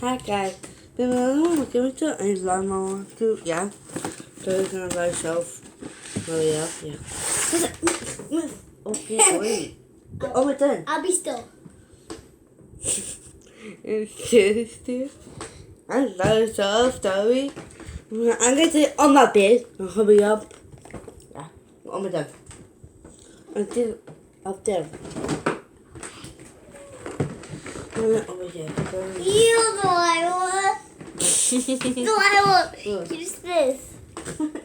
Hi guys, we're going to a lawnmower too, yeah. So we're gonna buy yourself. Hurry up, yeah. Okay, wait. Oh, we're done. I'll be still. Seriously? I love yourself, sorry. I'm gonna sit on my bed. Hurry up. Yeah, oh, we're done. I'm still up there. Over here. You know I want. No, I want. Use this.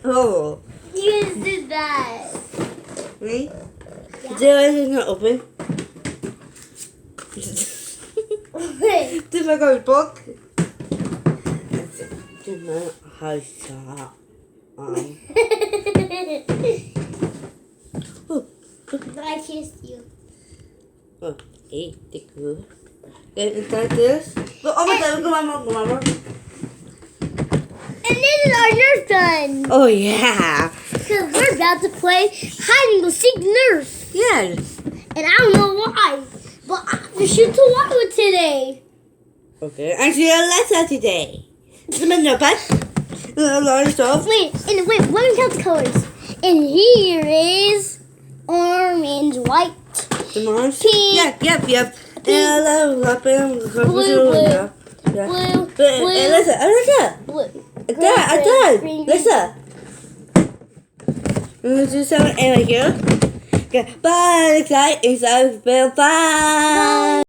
Oh. Use that. Me? Yeah. Is it not open? Wait. Did I go book? Did not house I kissed you. Oh, hey, the good. Inside this. Go over there, go mama. And this is our nerf gun. Oh yeah. Because we're about to play hide and go seek nerf. Yes. And I don't know why. But I have to shoot the water today. Okay, and see you later today. Come on, no pet. Stuff. Wait, let me count the colors. And here is orange, white, pink, Yep. blue. Yeah. Blue, Hey, listen. blue. I done. Green. Listen. Let's do something right here. Okay, bye, excited, bye.